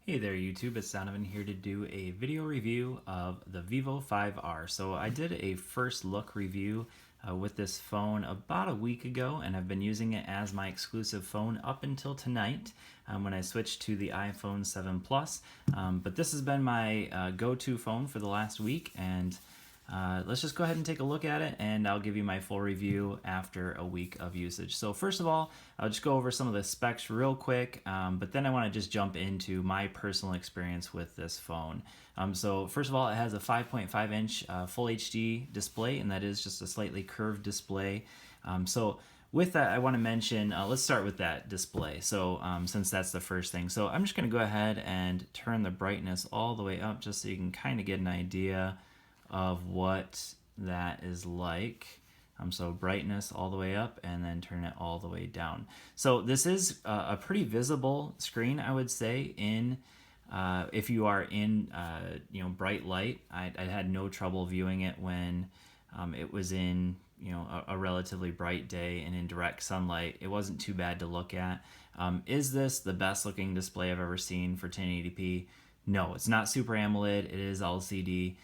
Hey there YouTube, it's Donovan here to do a video review of the Vivo 5R. So I did a first look review with this phone about a week ago, and I've been using it as my exclusive phone up until tonight when I switched to the iPhone 7 Plus. But this has been my go-to phone for the last week, and let's just go ahead and take a look at it, and I'll give you my full review after a week of usage. So first of all, I'll just go over some of the specs real quick, but then I want to just jump into my personal experience with this phone. So first of all, it has a 5.5 inch full HD display, and that is just a slightly curved display. So with that, I want to mention, let's start with that display. So since that's the first thing. So I'm just going to go ahead and turn the brightness all the way up just so you can kind of get an idea of what that is like. So brightness all the way up and then turn it all the way down. So this is a pretty visible screen, I would say, in if you are in bright light. I had no trouble viewing it when it was in a relatively bright day and in direct sunlight. It wasn't too bad to look at. Is this the best looking display I've ever seen for 1080p? No, it's not Super AMOLED. It is LCD.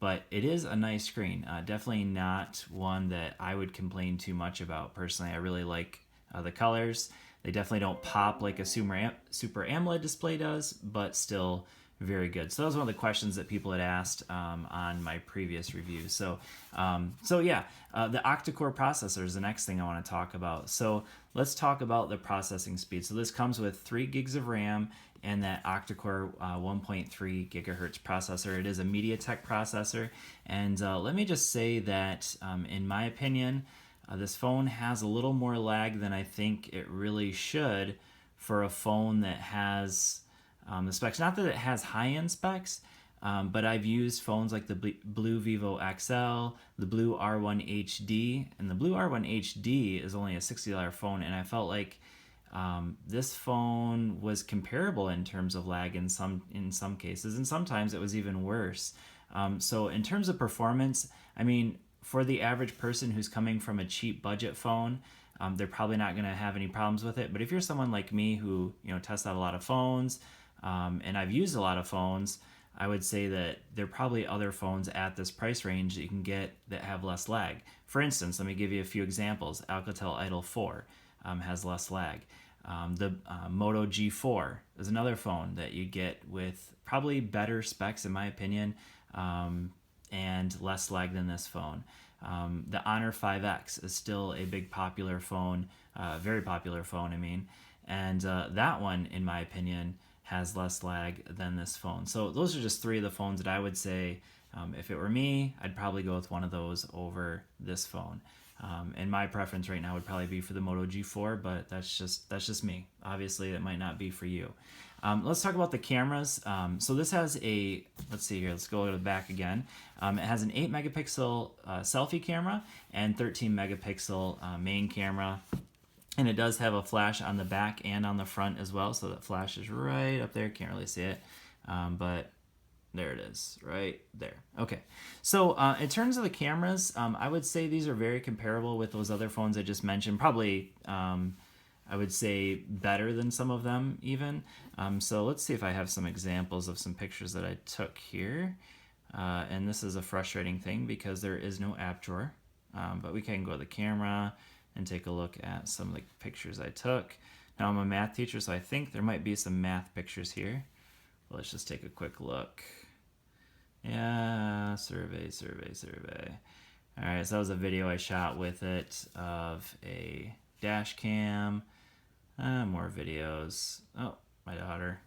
But it is a nice screen. Definitely not one that I would complain too much about. Personally, I really like the colors. They definitely don't pop like a Super AMOLED display does, but still very good. So that was one of the questions that people had asked on my previous review. So yeah, the octa-core processor is the next thing I want to talk about. So let's talk about the processing speed. So this comes with 3 gigs of RAM and that octa-core 1.3 gigahertz processor. It is a MediaTek processor, and let me just say that in my opinion, this phone has a little more lag than I think it really should for a phone that has the specs. Not that it has high-end specs, but I've used phones like the Blu Vivo XL, the Blu R1 HD, and the Blu R1 HD is only a $60 phone, and I felt like this phone was comparable in terms of lag in some cases, and sometimes it was even worse. So in terms of performance, I mean, for the average person who's coming from a cheap budget phone, they're probably not going to have any problems with it. But if you're someone like me who tests out a lot of phones, and I've used a lot of phones, I would say that there are probably other phones at this price range that you can get that have less lag. For instance, let me give you a few examples. Alcatel Idol 4 has less lag. The Moto G4 is another phone that you get with probably better specs in my opinion, and less lag than this phone. The Honor 5X is still a big popular phone, very popular phone I mean, and that one in my opinion has less lag than this phone. So those are just 3 of the phones that I would say, if it were me, I'd probably go with one of those over this phone. And my preference right now would probably be for the Moto G4, but that's just me. Obviously, that might not be for you. Let's talk about the cameras. So this has a, let's see here, let's go to the back again. It has an 8 megapixel selfie camera and 13 megapixel main camera. And it does have a flash on the back and on the front as well. So that flash is right up there. Can't really see it, but there it is, right there. Okay, so in terms of the cameras, I would say these are very comparable with those other phones I just mentioned. Probably, I would say better than some of them even. So let's see if I have some examples of some pictures that I took here. And this is a frustrating thing because there is no app drawer, but we can go to the camera and take a look at some of the pictures I took. Now I'm a math teacher, so I think there might be some math pictures here. Let's just take a quick look. Yeah, survey. All right, so that was a video I shot with it of a dash cam. More videos. Oh, my daughter.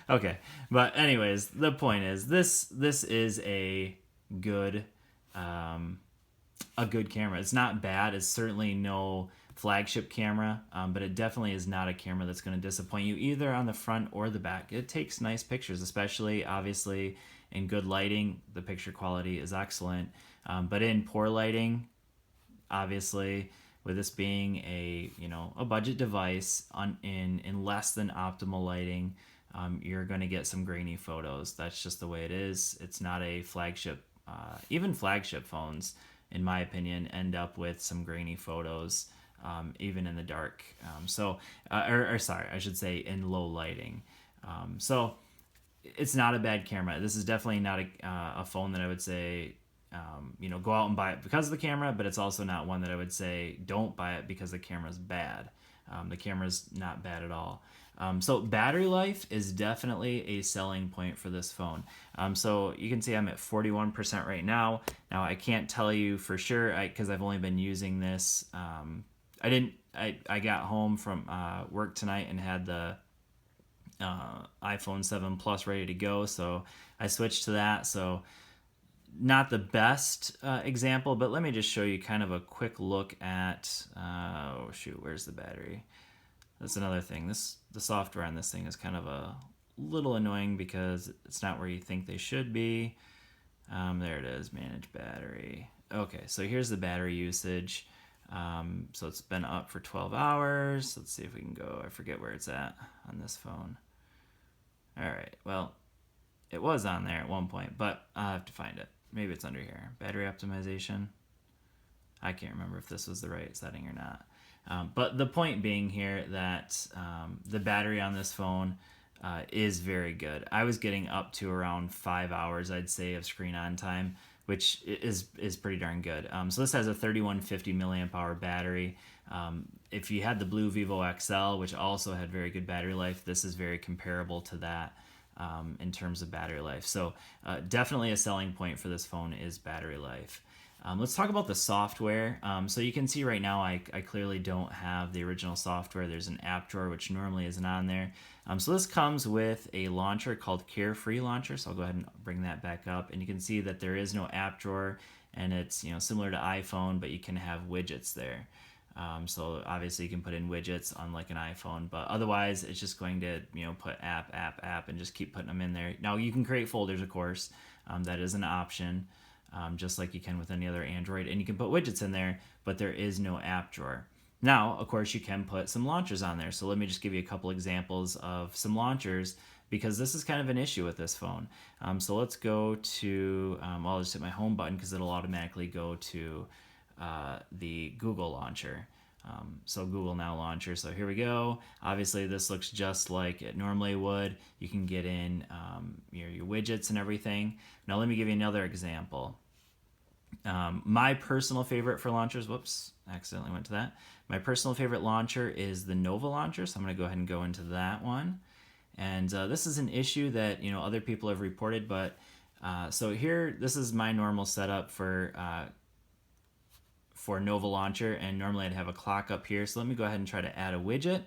Okay, but anyways, the point is this is a good camera. It's not bad. It's certainly no flagship camera, but it definitely is not a camera that's going to disappoint you either on the front or the back. It takes nice pictures, especially obviously in good lighting. The picture quality is excellent, but in poor lighting, obviously with this being a budget device in less than optimal lighting, you're going to get some grainy photos. That's just the way it is. It's not a flagship. Even flagship phones, in my opinion, end up with some grainy photos, even in the dark. Sorry, I should say in low lighting. So it's not a bad camera. This is definitely not a phone that I would say, go out and buy it because of the camera, but it's also not one that I would say don't buy it because the camera's bad. The camera's not bad at all. So battery life is definitely a selling point for this phone. So you can see I'm at 41% right now. Now I can't tell you for sure because I've only been using this. I got home from work tonight and had the iPhone 7 Plus ready to go, so I switched to that. So not the best example, but let me just show you kind of a quick look at oh shoot, where's the battery? That's another thing. The software on this thing is kind of a little annoying because it's not where you think they should be. There it is, manage battery. Okay, so here's the battery usage. So it's been up for 12 hours. Let's see if we can go. I forget where it's at on this phone. All right, well, it was on there at one point, but I'll have to find it. Maybe it's under here. Battery optimization. I can't remember if this was the right setting or not. But the point being here that the battery on this phone is very good. I was getting up to around 5 hours, I'd say, of screen on time, which is pretty darn good. So this has a 3150 milliamp hour battery. If you had the Blu Vivo XL, which also had very good battery life, this is very comparable to that in terms of battery life. So definitely a selling point for this phone is battery life. Let's talk about the software. So you can see right now I clearly don't have the original software. There's an app drawer which normally isn't on there. So this comes with a launcher called Carefree Launcher. So I'll go ahead and bring that back up, and you can see that there is no app drawer, and it's similar to iPhone, but you can have widgets there. So obviously you can put in widgets unlike an iPhone, but otherwise it's just going to put app and just keep putting them in there. Now you can create folders, of course. That is an option. Just like you can with any other Android, and you can put widgets in there, but there is no app drawer. Now, of course, you can put some launchers on there. So let me just give you a couple examples of some launchers, because this is kind of an issue with this phone. So let's go to, I'll just hit my home button because it'll automatically go to the Google launcher. So Google Now launcher. So here we go. Obviously, this looks just like it normally would. You can get in your widgets and everything. Now let me give you another example. My personal favorite for launchers, whoops, accidentally went to that. My personal favorite launcher is the Nova launcher, so I'm going to go ahead and go into that one. And this is an issue that other people have reported, but so here, this is my normal setup for Nova launcher, and normally I'd have a clock up here. So let me go ahead and try to add a widget,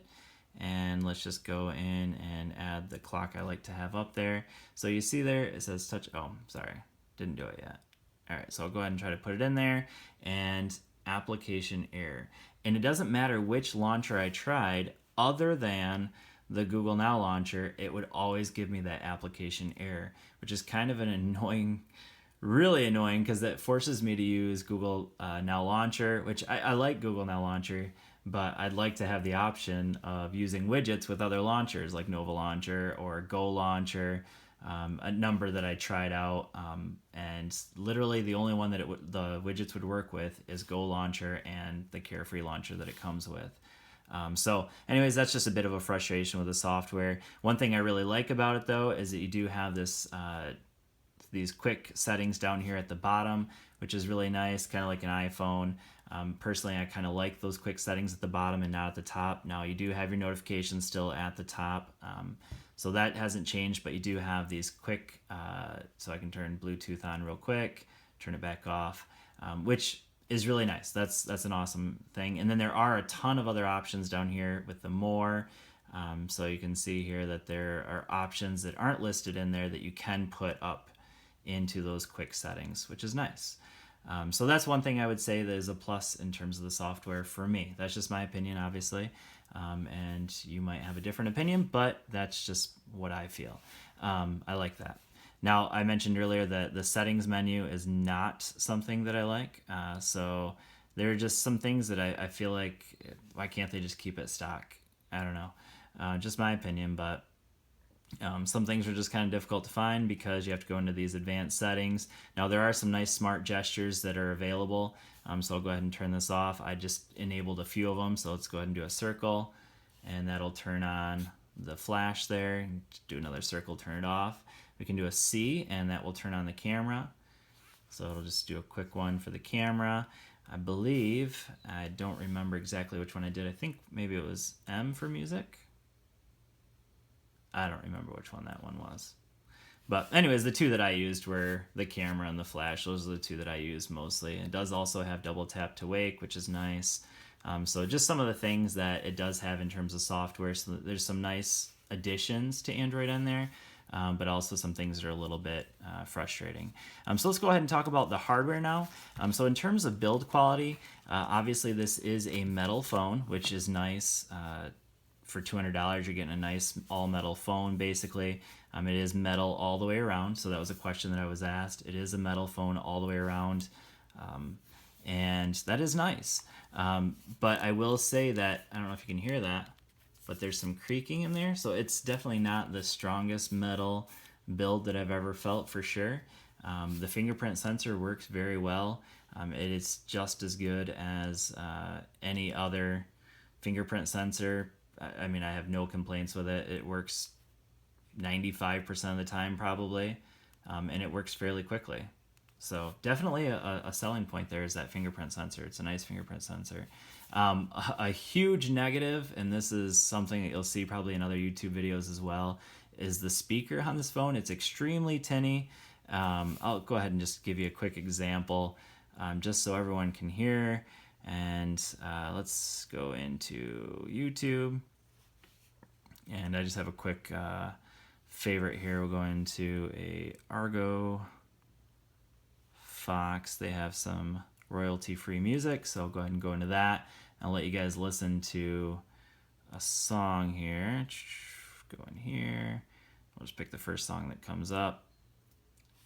and let's just go in and add the clock I like to have up there. So you see there, it says touch, oh, sorry, didn't do it yet. All right, so I'll go ahead and try to put it in there, and application error. And it doesn't matter which launcher I tried, other than the Google Now launcher, it would always give me that application error, which is kind of an annoying, really annoying, because that forces me to use Google Now Launcher, which I like Google Now Launcher, but I'd like to have the option of using widgets with other launchers like Nova Launcher or Go Launcher, a number that I tried out, and literally the only one that the widgets would work with is Go Launcher and the Carefree Launcher that it comes with. So anyways, that's just a bit of a frustration with the software. One thing I really like about it, though, is that you do have this these quick settings down here at the bottom, which is really nice, kind of like an iPhone. Personally, I kind of like those quick settings at the bottom and not at the top. Now, you do have your notifications still at the top, so that hasn't changed, but you do have these quick, so I can turn Bluetooth on real quick, turn it back off, which is really nice. That's an awesome thing. And then there are a ton of other options down here with the more. So you can see here that there are options that aren't listed in there that you can put up into those quick settings, which is nice. So that's one thing I would say that is a plus in terms of the software for me. That's just my opinion, obviously, and you might have a different opinion, but that's just what I feel. I like that. Now, I mentioned earlier that the settings menu is not something that I like, so there are just some things that I feel like, why can't they just keep it stock? I don't know, just my opinion, but some things are just kind of difficult to find because you have to go into these advanced settings. Now, there are some nice smart gestures that are available, so I'll go ahead and turn this off. I just enabled a few of them, so let's go ahead and do a circle, and that'll turn on the flash there. Do another circle, turn it off. We can do a C, and that will turn on the camera. So it'll just do a quick one for the camera. I believe, I don't remember exactly which one I did. I think maybe it was M for music. I don't remember which one that one was. But anyways, the two that I used were the camera and the flash. Those are the two that I used mostly. It does also have double tap to wake, which is nice. So just some of the things that it does have in terms of software. So there's some nice additions to Android on there, but also some things that are a little bit frustrating. So let's go ahead and talk about the hardware now. So in terms of build quality, obviously this is a metal phone, which is nice. For $200, you're getting a nice all-metal phone, basically. It is metal all the way around, so that was a question that I was asked. It is a metal phone all the way around, and that is nice. But I will say that, I don't know if you can hear that, but there's some creaking in there, so it's definitely not the strongest metal build that I've ever felt, for sure. The fingerprint sensor works very well. It is just as good as any other fingerprint sensor. I mean, I have no complaints with it. It works 95% of the time, probably, and it works fairly quickly. So definitely a selling point there is that fingerprint sensor. It's a nice fingerprint sensor. A huge negative, and this is something that you'll see probably in other YouTube videos as well, is the speaker on this phone. It's extremely tinny. I'll go ahead and just give you a quick example, just so everyone can hear. And let's go into YouTube. And I just have a quick favorite here. We'll go into a Argo Fox. They have some royalty-free music, so I'll go ahead and go into that. I'll let you guys listen to a song here. Go in here. We'll just pick the first song that comes up.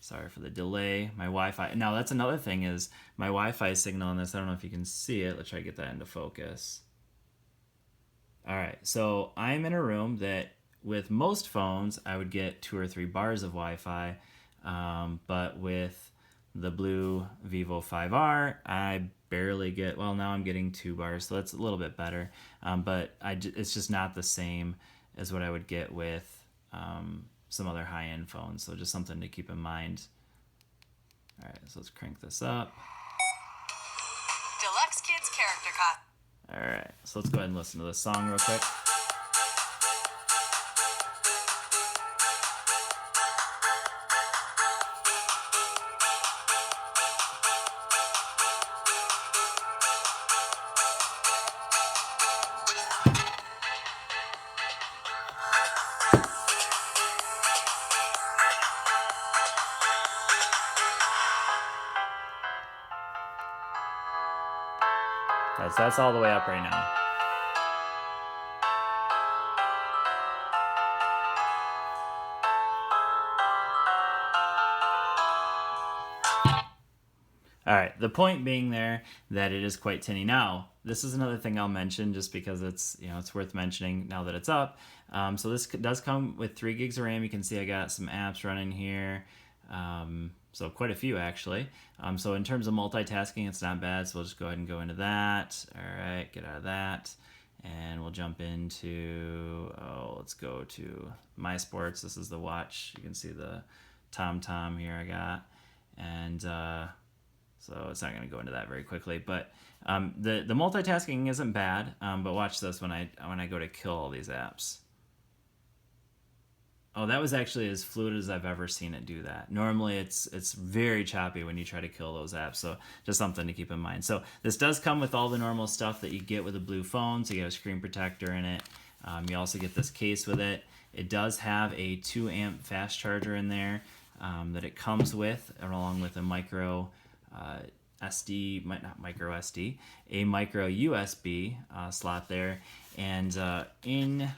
Sorry for the delay. My Wi-Fi. Now that's another thing, is my Wi-Fi signal on this. I don't know if you can see it. Let's try to get that into focus. All right. So I'm in a room that with most phones, I would get 2 or 3 bars of Wi-Fi. But with the Blu Vivo 5R, I barely get, well, now I'm getting 2 bars. So that's a little bit better. But it's just not the same as what I would get with some other high-end phones, so just something to keep in mind. All right, so let's crank this up. Deluxe Kids character cut. All right, so let's go ahead and listen to this song real quick. That's all the way up right now. All right, the point being there that it is quite tinny. Now, this is another thing I'll mention just because it's, it's worth mentioning now that it's up. So this does come with 3 gigs of RAM. You can see I got some apps running here. So quite a few, actually. So in terms of multitasking, it's not bad. So we'll just go ahead and go into that. All right, get out of that. And we'll jump into, let's go to My Sports. This is the watch. You can see the TomTom here I got. And so it's not going to go into that very quickly. But the multitasking isn't bad. But watch this when I go to kill all these apps. Oh, that was actually as fluid as I've ever seen it do that. Normally, it's very choppy when you try to kill those apps, so just something to keep in mind. So this does come with all the normal stuff that you get with a Blu phone. So you get a screen protector in it. You also get this case with it. It does have a 2 amp fast charger in there that it comes with, along with a micro SD, not micro SD, a micro USB slot there. And in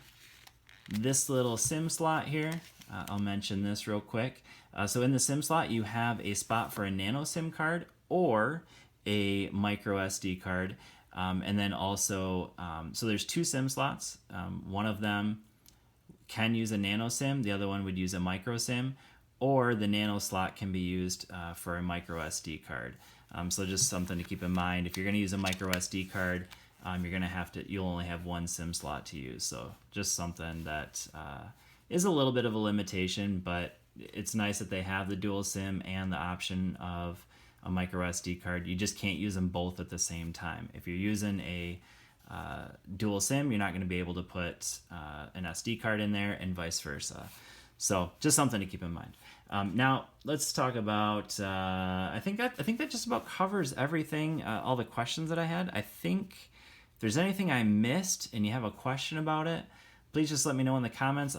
this little SIM slot here, I'll mention this real quick. So in the SIM slot, you have a spot for a nano SIM card or a micro SD card. And then also, so there's 2 SIM slots. One of them can use a nano SIM, the other one would use a micro SIM, or the nano slot can be used for a micro SD card. So just something to keep in mind. If you're going to use a micro SD card, you're gonna have to. You'll only have one SIM slot to use. So just something that is a little bit of a limitation, but it's nice that they have the dual SIM and the option of a micro SD card. You just can't use them both at the same time. If you're using a dual SIM, you're not going to be able to put an SD card in there, and vice versa. So just something to keep in mind. Now let's talk about. I think that just about covers everything. All the questions that I had. I think if there's anything I missed and you have a question about it, please just let me know in the comments.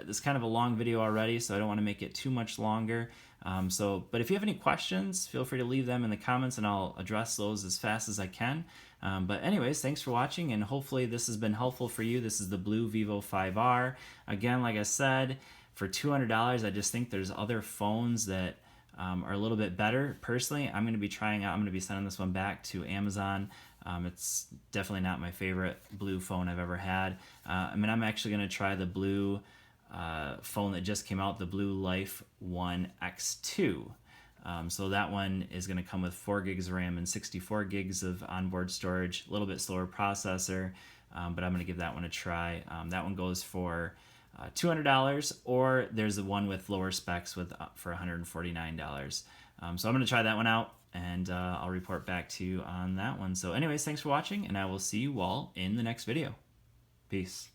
This is kind of a long video already, so I don't want to make it too much longer. But if you have any questions, feel free to leave them in the comments, and I'll address those as fast as I can. But anyways, thanks for watching, and hopefully this has been helpful for you. This is the Blu Vivo 5R. Again, like I said, for $200, I just think there's other phones that are a little bit better. Personally, I'm going to be trying out. I'm going to be sending this one back to Amazon. It's definitely not my favorite Blue phone I've ever had. I'm actually going to try the Blue phone that just came out, the Blue Life 1 X2. So that one is going to come with 4 gigs of RAM and 64 gigs of onboard storage, a little bit slower processor, but I'm going to give that one a try. That one goes for $200, or there's the one with lower specs for $149. So I'm going to try that one out, and I'll report back to you on that one. So anyways, thanks for watching, and I will see you all in the next video. Peace.